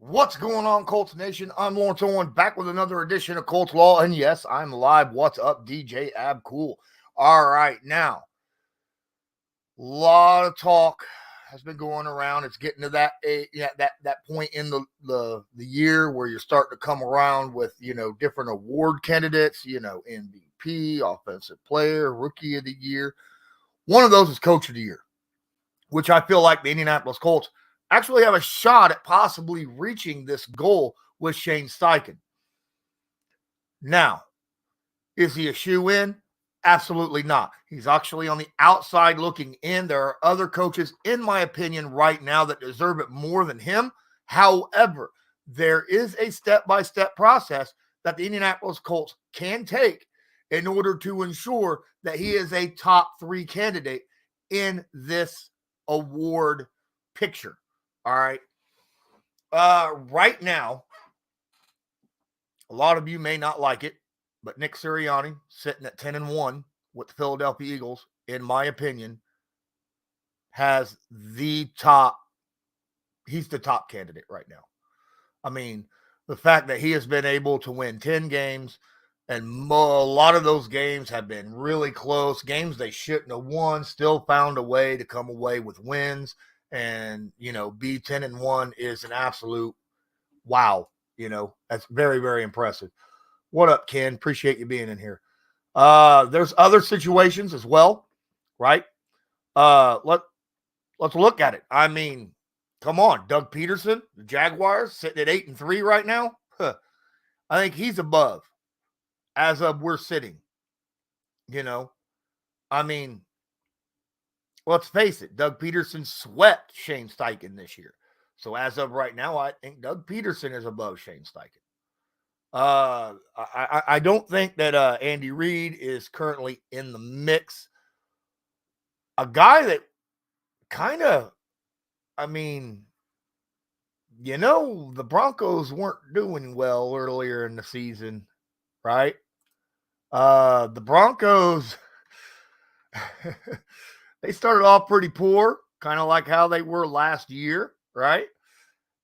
What's going on, Colts Nation? I'm Lawrence Owen, back with another edition of Colts Law. And yes, I'm live. What's up, DJ Ab Cool? All right, now, a lot of talk has been going around. It's getting to that point in the year where you're starting to come around with, different award candidates, MVP, offensive player, rookie of the year. One of those is coach of the year, which I feel like the Indianapolis Colts actually have a shot at possibly reaching this goal with Shane Steichen. Now, is he a shoe-in? Absolutely not. He's actually on the outside looking in. There are other coaches, in my opinion, right now that deserve it more than him. However, there is a step-by-step process that the Indianapolis Colts can take in order to ensure that he is a top 3 candidate in this award picture. All right. Right now, a lot of you may not like it, but Nick Sirianni sitting at 10-1 with the Philadelphia Eagles, in my opinion, has the top. He's the top candidate right now. I mean, the fact that he has been able to win 10 games, and a lot of those games have been really close. Games they shouldn't have won, still found a way to come away with wins. And, be 10-1 is an absolute wow. That's very, very impressive. What up, Ken? Appreciate you being in here. There's other situations as well, right? Let's look at it. I mean, come on. Doug Peterson, the Jaguars, sitting at 8-3 right now. I think he's above as of we're sitting. I mean, let's face it, Doug Peterson swept Shane Steichen this year. So as of right now, I think Doug Peterson is above Shane Steichen. I don't think that Andy Reid is currently in the mix. A guy that kind of, the Broncos weren't doing well earlier in the season, right? The Broncos, they started off pretty poor, kind of like how they were last year, right?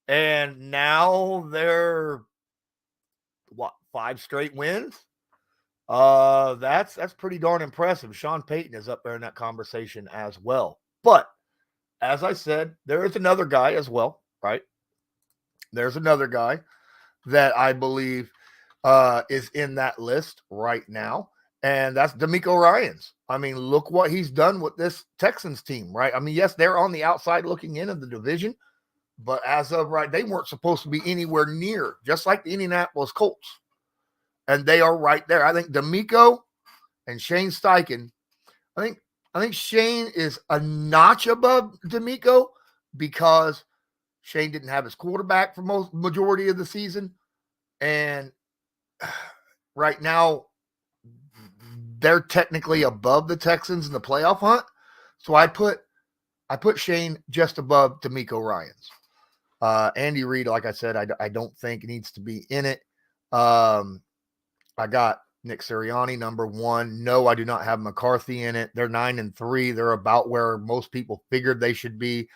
And now they're 5 straight wins? That's pretty darn impressive. Sean Payton is up there in that conversation as well. But as I said, there is another guy as well, right? There's another guy that I believe is in that list right now, and that's DeMeco Ryans. I mean, look what he's done with this Texans team, right? I mean, yes, they're on the outside looking in of the division, but as of right, they weren't supposed to be anywhere near, just like the Indianapolis Colts. And they are right there. I think DeMeco and Shane Steichen, I think Shane is a notch above DeMeco because Shane didn't have his quarterback for majority of the season. And right now, they're technically above the Texans in the playoff hunt. So I put Shane just above DeMeco Ryans. Andy Reid, like I said, I don't think needs to be in it. I got Nick Sirianni, number 1. No, I do not have McCarthy in it. They're 9-3. They're about where most people figured they should be.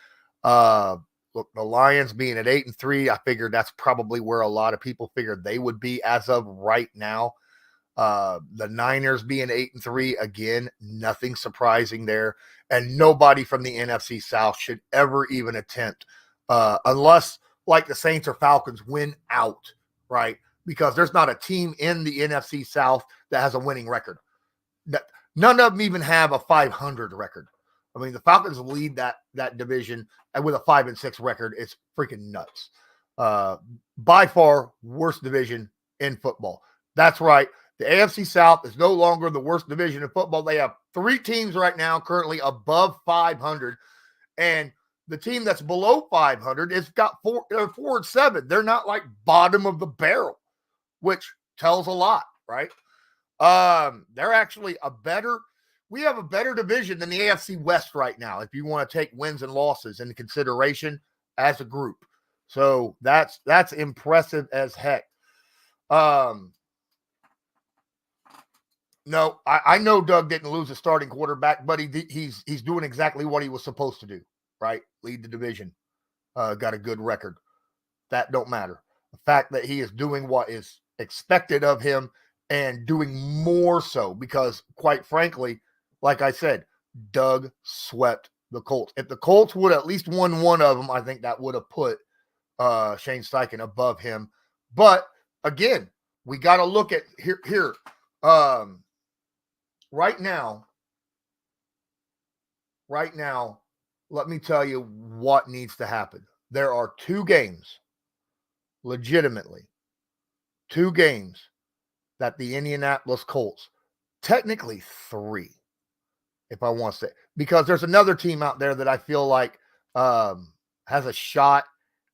Look, the Lions being at 8-3, I figured that's probably where a lot of people figured they would be as of right now. The Niners being 8-3, again, nothing surprising there. And nobody from the NFC South should ever even attempt, unless like the Saints or Falcons win out, right? Because there's not a team in the NFC South that has a winning record. None of them even have a 500 record. I mean, the Falcons lead that division, and with a 5-6 record, it's freaking nuts. By far, worst division in football. That's right. The AFC South is no longer the worst division in football. They have 3 teams right now currently above 500, and the team that's below 500 has got 4-7. They're not like bottom of the barrel, which tells a lot, right? They're actually we have a better division than the AFC West right now, if you want to take wins and losses into consideration as a group. So that's impressive as heck. No, I know Doug didn't lose a starting quarterback, but he's doing exactly what he was supposed to do, right? Lead the division. Got a good record. that don't matter. The fact that he is doing what is expected of him and doing more so because, quite frankly, like I said, Doug swept the Colts. If the Colts would at least won one of them, I think that would have put Shane Steichen above him. But again, we got to look at here. Right now, let me tell you what needs to happen. There are two games, legitimately, two games that the Indianapolis Colts, technically three, if I want to say, because there's another team out there that I feel like has a shot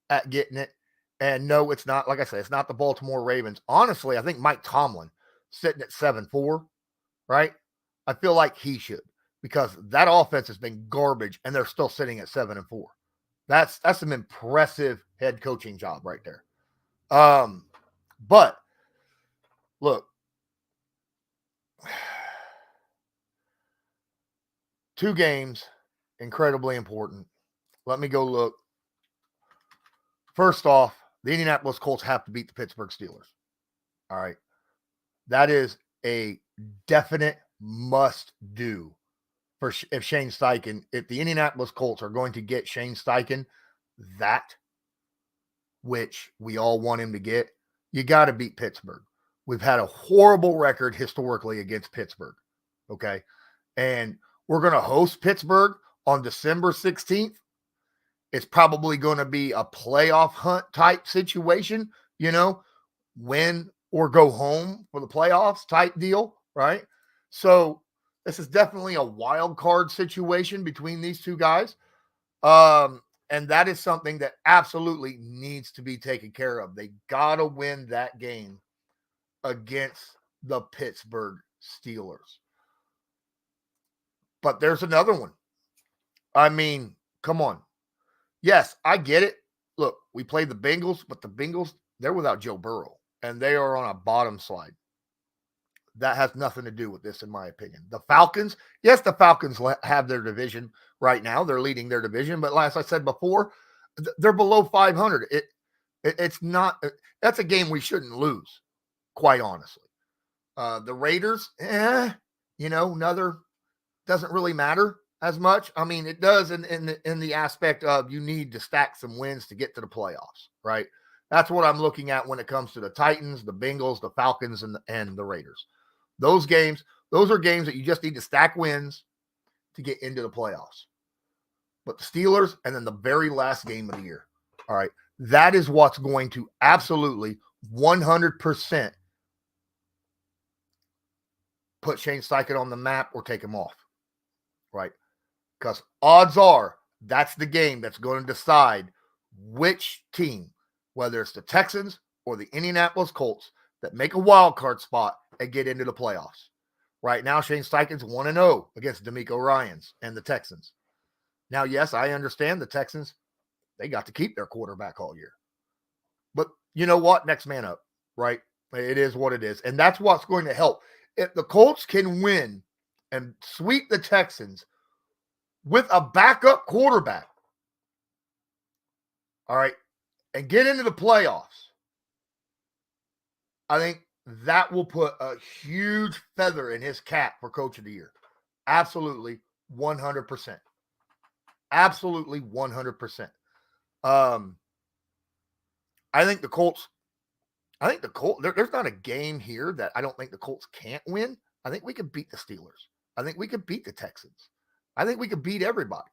at getting it. And no, it's not, like I said, it's not the Baltimore Ravens. Honestly, I think Mike Tomlin sitting at 7-4, right? I feel like he should, because that offense has been garbage and they're still sitting at 7-4. That's some impressive head coaching job right there. But look, two games, incredibly important. Let me go look. First off, the Indianapolis Colts have to beat the Pittsburgh Steelers. All right. That is a definite must do for if Shane Steichen, if the Indianapolis Colts are going to get Shane Steichen, that which we all want him to get, you got to beat Pittsburgh. We've had a horrible record historically against Pittsburgh. Okay. And we're going to host Pittsburgh on December 16th. It's probably going to be a playoff hunt type situation, win or go home for the playoffs type deal, right? So this is definitely a wild card situation between these two guys. And that is something that absolutely needs to be taken care of. They got to win that game against the Pittsburgh Steelers. But there's another one. I mean, come on. Yes, I get it. Look, we played the Bengals, but the Bengals, they're without Joe Burrow, and they are on a bottom slide. That has nothing to do with this, in my opinion. The Falcons, yes, the Falcons have their division right now. They're leading their division, but as I said before, they're below 500. It's not – that's a game we shouldn't lose, quite honestly. The Raiders, another – doesn't really matter as much. I mean, it does in the aspect of you need to stack some wins to get to the playoffs, right? That's what I'm looking at when it comes to the Titans, the Bengals, the Falcons, and the Raiders. Those are games that you just need to stack wins to get into the playoffs. But the Steelers, and then the very last game of the year, all right, that is what's going to absolutely 100% put Shane Steichen on the map or take him off, right? Because odds are that's the game that's going to decide which team, whether it's the Texans or the Indianapolis Colts, that make a wild card spot and get into the playoffs. Right now, Shane Steichen's 1-0 against DeMeco Ryans and the Texans. Now, yes, I understand the Texans, they got to keep their quarterback all year. But you know what? Next man up, right? It is what it is. And that's what's going to help. If the Colts can win and sweep the Texans with a backup quarterback, all right, and get into the playoffs, I think that will put a huge feather in his cap for Coach of the Year. Absolutely, 100%. Absolutely, 100%. I think the Colts, there's not a game here that I don't think the Colts can't win. I think we could beat the Steelers. I think we could beat the Texans. I think we could beat everybody.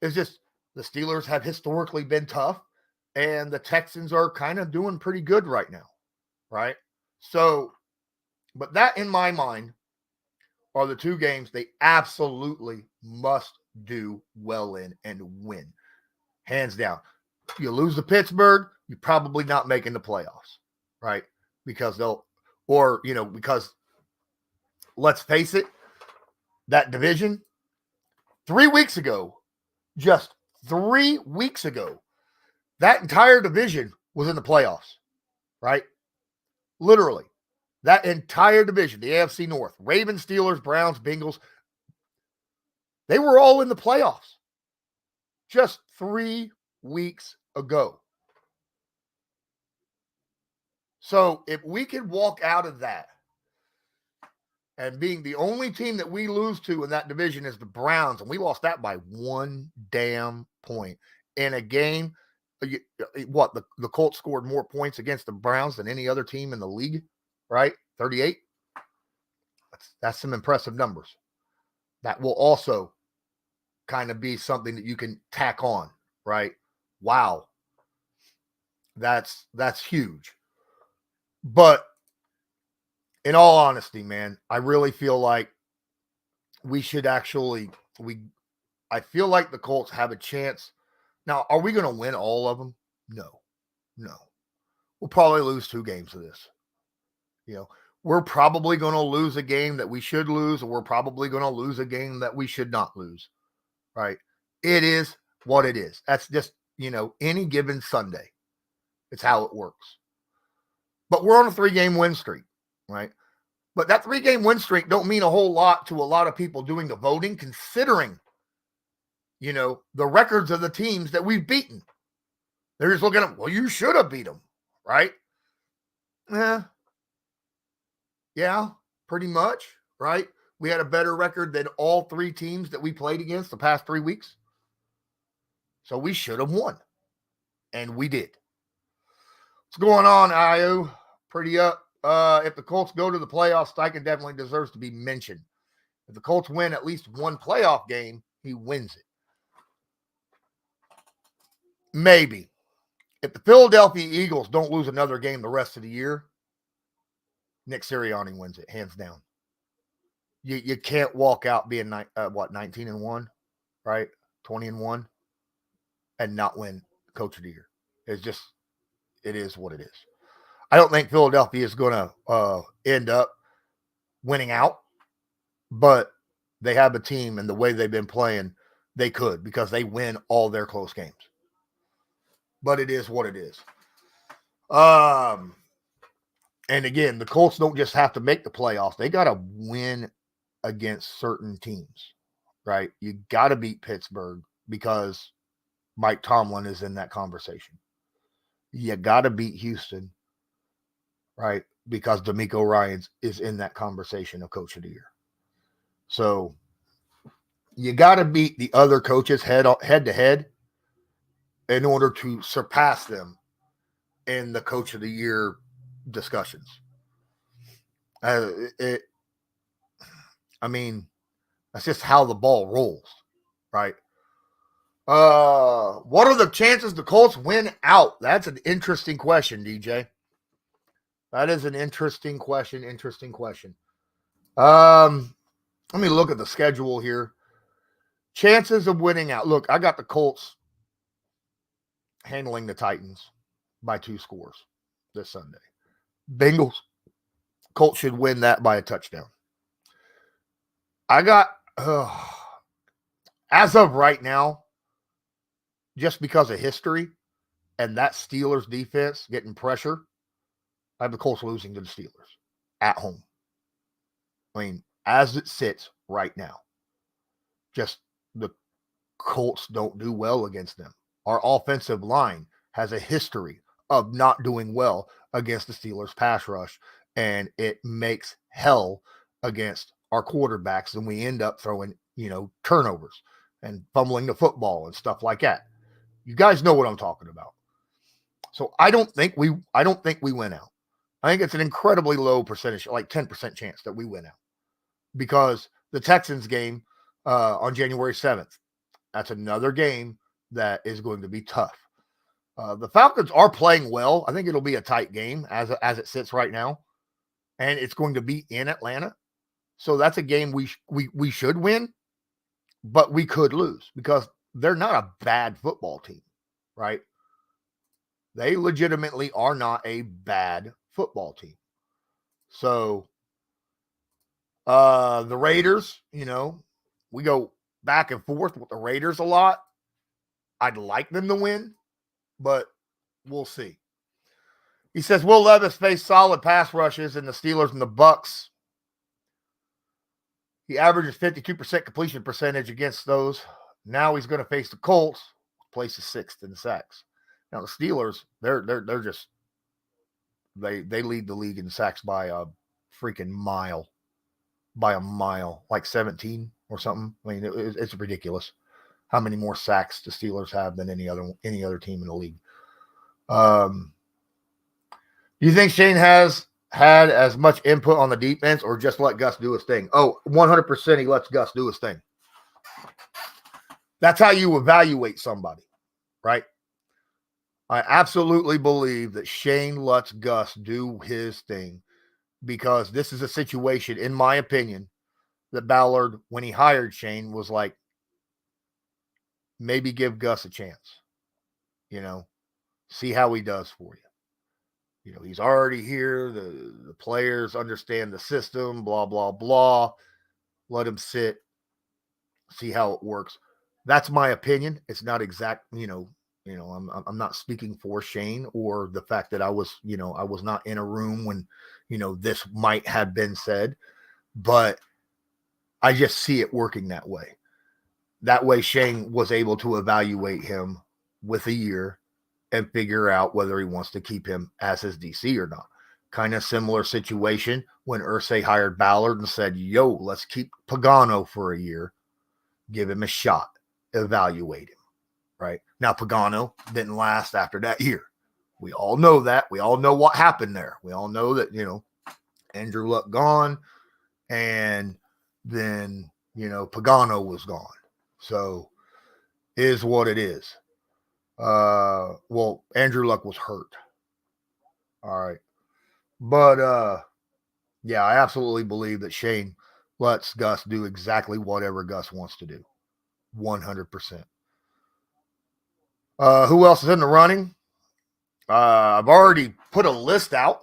It's just the Steelers have historically been tough, and the Texans are kind of doing pretty good right now, right? So, but that in my mind are the two games they absolutely must do well in and win. Hands down. You lose to Pittsburgh, you're probably not making the playoffs, right? Because because let's face it, that division, 3 weeks ago, just 3 weeks ago, that entire division was in the playoffs, right? Literally. That entire division, the AFC North, Ravens, Steelers, Browns, Bengals, they were all in the playoffs just 3 weeks ago. So if we could walk out of that and being the only team that we lose to in that division is the Browns, and we lost that by one damn point in a game. What, the Colts scored more points against the Browns than any other team in the league, right? 38. That's some impressive numbers. That will also kind of be something that you can tack on, right? Wow. That's huge. But in all honesty, man, I really feel like we should actually I feel like the Colts have a chance. Now, are we going to win all of them? No. We'll probably lose 2 games of this. We're probably going to lose a game that we should lose, or we're probably going to lose a game that we should not lose, right? It is what it is. That's just, any given Sunday. It's how it works. But we're on a 3-game win streak, right? But that 3-game win streak don't mean a whole lot to a lot of people doing the voting, considering, the records of the teams that we've beaten. They're just looking at, well, you should have beat them, right? Yeah, pretty much, right? We had a better record than all 3 teams that we played against the past 3 weeks. So we should have won. And we did. What's going on, IO? Pretty up. If the Colts go to the playoffs, Steichen definitely deserves to be mentioned. If the Colts win at least one playoff game, he wins it. Maybe. If the Philadelphia Eagles don't lose another game the rest of the year, Nick Sirianni wins it, hands down. You can't walk out being 19-1, right? 20-1, and not win Coach of the Year. It is what it is. I don't think Philadelphia is going to end up winning out, but they have a team, and the way they've been playing, they could, because they win all their close games. But it is what it is. And again, the Colts don't just have to make the playoffs. They got to win against certain teams, right? You got to beat Pittsburgh because Mike Tomlin is in that conversation. You got to beat Houston, right? Because DeMeco Ryans is in that conversation of Coach of the Year. So you got to beat the other coaches head to head in order to surpass them in the Coach of the Year discussions. That's just how the ball rolls, right? What are the chances the Colts win out? That's an interesting question, DJ. That is an interesting question. Let me look at the schedule here. Chances of winning out. Look, I got the Colts handling the Titans by 2 scores this Sunday. Bengals, Colts should win that by a touchdown. I got, as of right now, just because of history and that Steelers defense getting pressure, I have the Colts losing to the Steelers at home. As it sits right now, just the Colts don't do well against them. Our offensive line has a history of not doing well against the Steelers pass rush, and it makes hell against our quarterbacks, and we end up throwing, turnovers and fumbling the football and stuff like that. You guys know what I'm talking about. So I don't think we win out. I think it's an incredibly low percentage, like 10% chance that we win out, because the Texans game on January 7th, that's another game that is going to be tough. The Falcons are playing well. I think it'll be a tight game as it sits right now, and it's going to be in Atlanta. So that's a game we should win, but we could lose because they're not a bad football team, right? They legitimately are not a bad football team. So the Raiders, we go back and forth with the Raiders a lot. I'd like them to win, but we'll see. He says, Will Levis faced solid pass rushes in the Steelers and the Bucks. He averages 52% completion percentage against those. Now he's going to face the Colts, places 6th in sacks. Now the Steelers, they're just They lead the league in sacks by a freaking mile, like 17 or something. I mean, it's ridiculous how many more sacks the Steelers have than any other team in the league. Do you think Shane has had as much input on the defense, or just let Gus do his thing? Oh, 100% he lets Gus do his thing. That's how you evaluate somebody, right? I absolutely believe that Shane lets Gus do his thing, because this is a situation, in my opinion, that Ballard, when he hired Shane, was like, maybe give Gus a chance. See how he does for you. He's already here. The players understand the system, blah, blah, blah. Let him sit, see how it works. That's my opinion. It's not exact, I'm not speaking for Shane or the fact that I was not in a room when, this might have been said, but I just see it working that way. That way Shane was able to evaluate him with a year and figure out whether he wants to keep him as his DC or not. Kind of similar situation when Irsay hired Ballard and said, yo, let's keep Pagano for a year, give him a shot, evaluate him, right? Now, Pagano didn't last after that year. We all know that. We all know what happened there. We all know that, Andrew Luck gone, and then, Pagano was gone. So, is what it is. Well, Andrew Luck was hurt. All right. But, yeah, I absolutely believe that Shane lets Gus do exactly whatever Gus wants to do. 100%. Who else is in the running? I've already put a list out.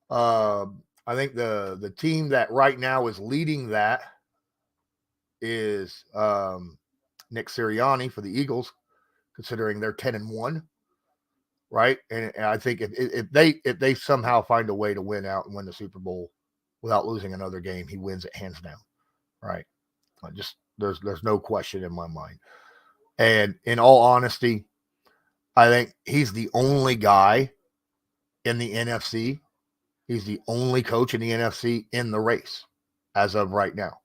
I think the team that right now is leading that is Nick Sirianni for the Eagles, considering they're 10-1, right? And I think if they somehow find a way to win out and win the Super Bowl without losing another game, he wins it hands down, right? There's no question in my mind. And in all honesty, I think he's the only guy in the NFC. He's the only coach in the NFC in the race as of right now.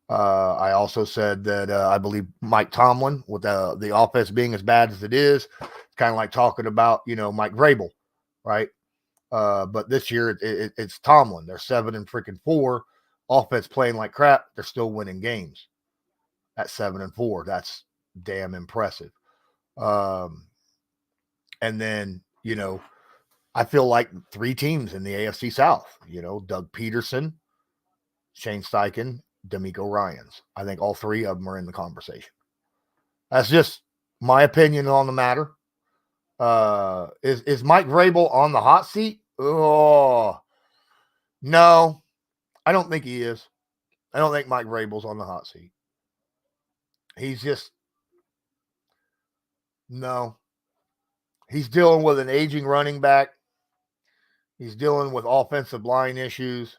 I also said that I believe Mike Tomlin, with the offense being as bad as it is, kind of like talking about, Mike Vrabel, right? But this year it's Tomlin. They're 7-4. Offense playing like crap. They're still winning games at 7-4. That's damn impressive. And then, I feel like 3 teams in the AFC South, Doug Peterson, Shane Steichen, D'Amico Ryans. I think all 3 of them are in the conversation. That's just my opinion on the matter. Is Mike Vrabel on the hot seat? Oh, no, I don't think he is. I don't think Mike Vrabel's on the hot seat. He's just, no. He's dealing with an aging running back. He's dealing with offensive line issues.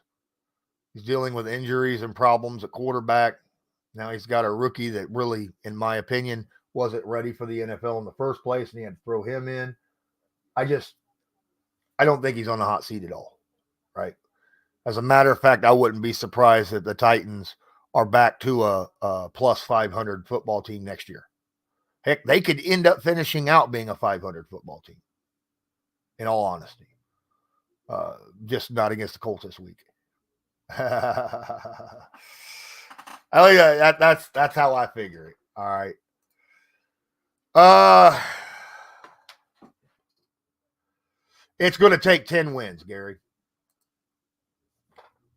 He's dealing with injuries and problems at quarterback. Now he's got a rookie that really, in my opinion, wasn't ready for the NFL in the first place, and he had to throw him in. I don't think he's on the hot seat at all, right? As a matter of fact, I wouldn't be surprised that the Titans are back to a plus 500 football team next year. Heck, they could end up finishing out being a 500 football team, in all honesty. Just not against the Colts this week. That's how I figure it. All right. It's going to take 10 wins, Gary.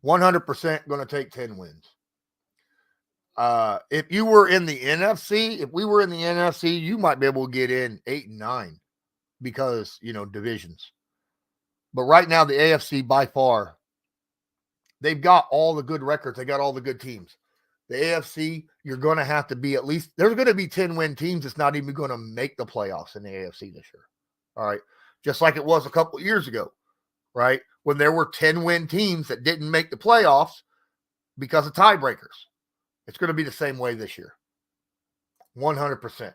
100% going to take 10 wins. If you were in the NFC, if we were in the NFC, you might be able to get in 8 and 9 because, divisions. But right now, the AFC by far, they've got all the good records. They got all the good teams. The AFC, you're going to have to be at least, there's going to be 10-win teams that's not even going to make the playoffs in the AFC this year. All right. Just like it was a couple of years ago, right? When there were 10-win teams that didn't make the playoffs because of tiebreakers. It's going to be the same way this year. 100%.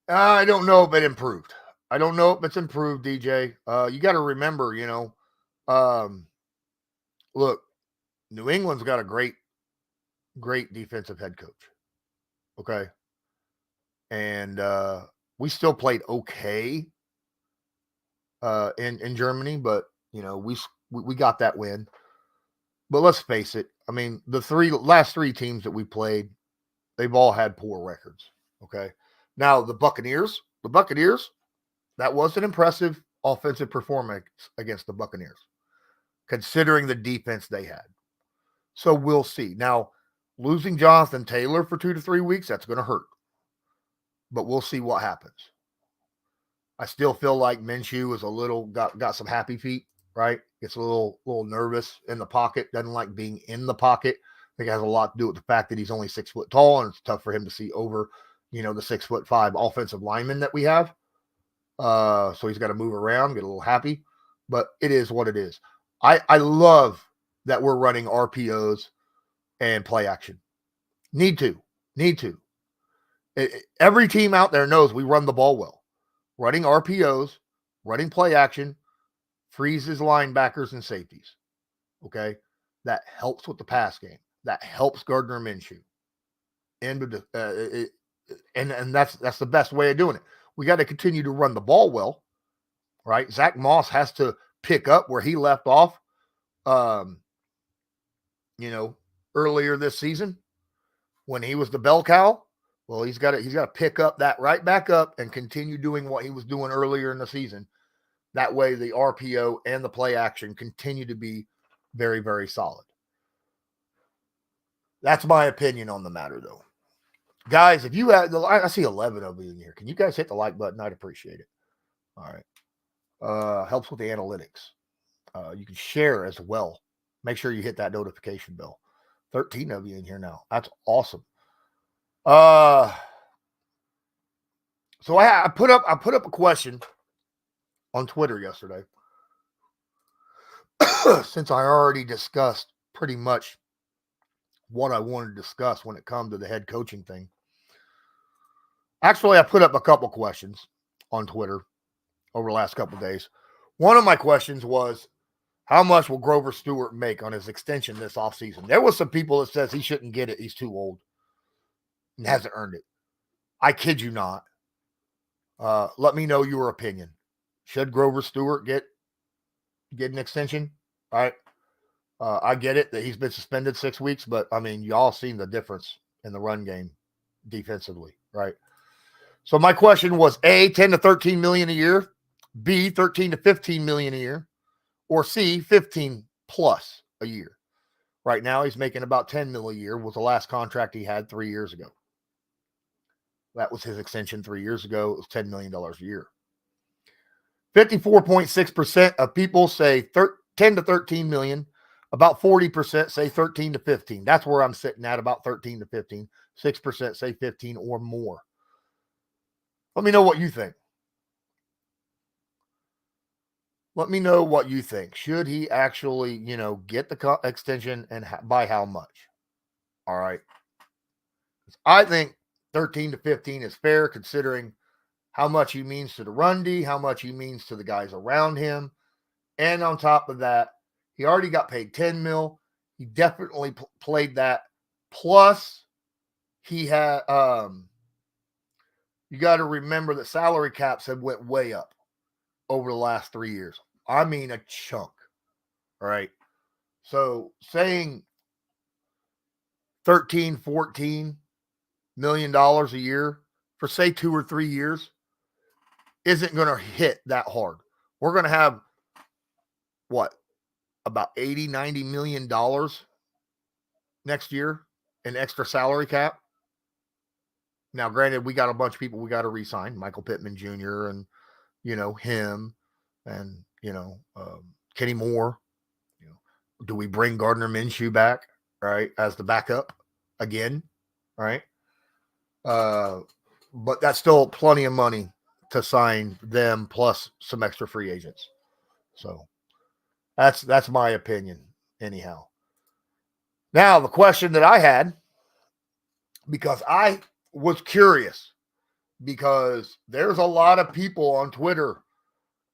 I don't know if it improved. I don't know if it's improved, DJ. You got to remember, look, New England's got a great defensive head coach. Okay. And we still played okay in Germany, but we got that win. But let's face it. I mean, the last three teams that we played, they've all had poor records. Okay. Now the Buccaneers, that was an impressive offensive performance against the Buccaneers, considering the defense they had. So we'll see. Now, losing Jonathan Taylor for 2 to 3 weeks, that's going to hurt. But we'll see what happens. I still feel like Minshew is a little got some happy feet, right? Gets a little nervous in the pocket, doesn't like being in the pocket. I think it has a lot to do with the fact that he's only 6 foot tall, and it's tough for him to see over, the 6'5" offensive lineman that we have. So he's got to move around, get a little happy. But it is what it is. I love that we're running RPOs and play action. Need to. Every team out there knows we run the ball well. Running RPOs, running play action, freezes linebackers and safeties. Okay? That helps with the pass game. That helps Gardner Minshew. And that's the best way of doing it. We got to continue to run the ball well, right? Zach Moss has to pick up where he left off, earlier this season when he was the bell cow. Well, he's got to pick up that right back up and continue doing what he was doing earlier in the season. That way, the RPO and the play action continue to be very, very solid. That's my opinion on the matter, though. Guys, if you have, I see 11 of you in here. Can you guys hit the like button? I'd appreciate it. All right. Helps with the analytics. You can share as well. Make sure you hit that notification bell. 13 of you in here now. That's awesome. So I put up a question on Twitter yesterday. Since I already discussed pretty much what I wanted to discuss when it comes to the head coaching thing. Actually, I put up a couple questions on Twitter over the last couple of days. One of my questions was, how much will Grover Stewart make on his extension this offseason? There was some people that says he shouldn't get it. He's too old and hasn't earned it. I kid you not. Let me know your opinion. Should Grover Stewart get an extension? All right. I get it that he's been suspended 6 weeks, but I mean, y'all seen the difference in the run game defensively, right? So my question was A, 10 to 13 million a year, B, 13 to 15 million a year, or C, 15 plus a year. Right now, he's making about 10 mil a year with the last contract he had 3 years ago. That was his extension 3 years ago. It was $10 million a year. 54.6% of people say 10 to 13 million. About 40% say 13 to 15. That's where I'm sitting at, about 13 to 15. 6% say 15 or more. Let me know what you think. Let me know what you think. Should he actually, get the extension, and by how much? All right. I think 13 to 15 is fair, considering how much he means to the run D, how much he means to the guys around him. And on top of that, he already got paid 10 mil. He definitely played that. Plus, he had, you got to remember that salary caps have went way up over the last 3 years. I mean, a chunk. All right. So saying 13, 14 million dollars a year for say 2 or 3 years isn't going to hit that hard. We're going to have about 80, 90 million dollars next year in extra salary cap. Now, granted, we got a bunch of people we got to re-sign, Michael Pittman Jr. and, him and, Kenny Moore. Do we bring Gardner Minshew back, right, as the backup again, right? But that's still plenty of money to sign them plus some extra free agents. So that's my opinion anyhow. Now, the question that I had, because I was curious because there's a lot of people on Twitter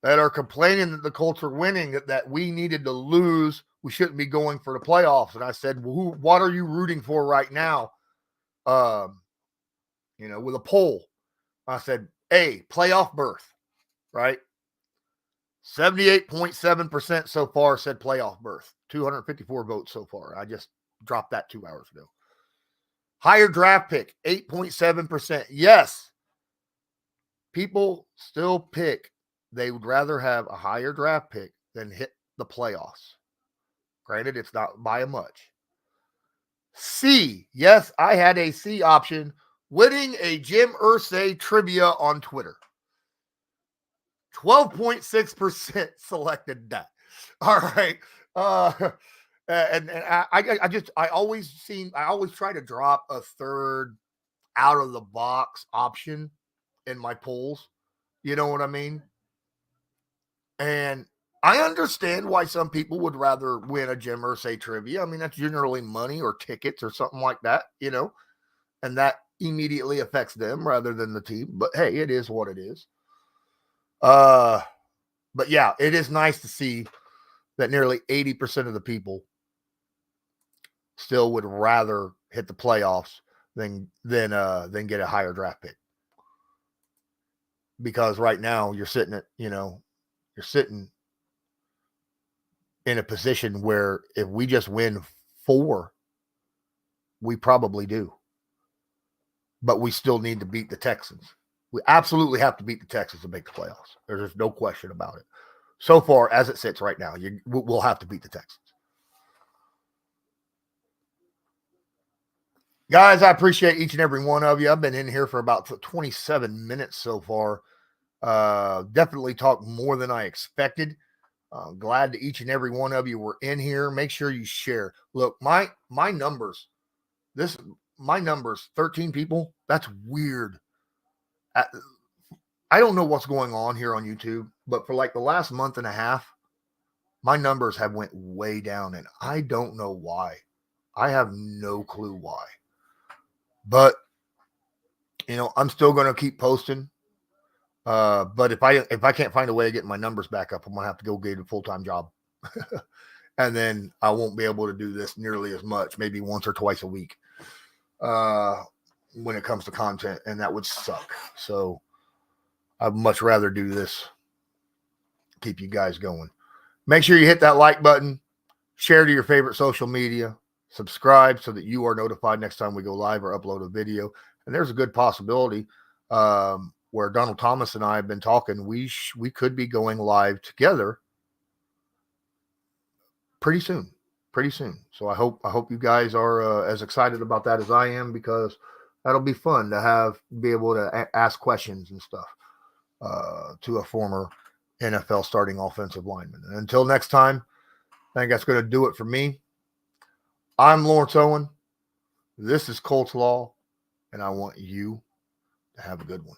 that are complaining that the Colts are winning, that we needed to lose. We shouldn't be going for the playoffs. And I said, well, what are you rooting for right now? With a poll, I said, A, playoff berth, right? 78.7% so far said playoff berth. 254 votes so far. I just dropped that 2 hours ago. Higher draft pick, 8.7%. Yes, people still pick. They would rather have a higher draft pick than hit the playoffs. Granted, it's not by a much. C, yes, I had a C option, winning a Jim Irsay trivia on Twitter. 12.6% selected that. All right. I always try to drop a third out of the box option in my polls. You know what I mean? And I understand why some people would rather win a Jim Irsay trivia. I mean, that's generally money or tickets or something like that, and that immediately affects them rather than the team. But hey, it is what it is. But yeah, it is nice to see that nearly 80% of the people still would rather hit the playoffs than get a higher draft pick. Because right now you're sitting in a position where if we just win 4, we probably do. But we still need to beat the Texans. We absolutely have to beat the Texans to make the playoffs. There's no question about it. So far, as it sits right now, we'll have to beat the Texans. Guys, I appreciate each and every one of you. I've been in here for about 27 minutes so far. Definitely talked more than I expected. Glad that each and every one of you were in here. Make sure you share. Look, my numbers, 13 people. That's weird. I don't know what's going on here on YouTube, but for like the last month and a half, my numbers have went way down, and I don't know why. I have no clue why. But I'm still going to keep posting. But if I can't find a way of getting my numbers back up, I'm gonna have to go get a full-time job. And then I won't be able to do this nearly as much, maybe once or twice a week, when it comes to content, and that would suck. So I'd much rather do this, keep you guys going. Make sure you hit that like button, share to your favorite social media, subscribe so that you are notified next time we go live or upload a video. And there's a good possibility where Donald Thomas and I have been talking, we could be going live together pretty soon. So I hope you guys are as excited about that as I am, because that'll be fun to be able to ask questions and stuff to a former NFL starting offensive lineman. And until next time, I think that's going to do it for me. I'm Lawrence Owen. This is Colts Law, and I want you to have a good one.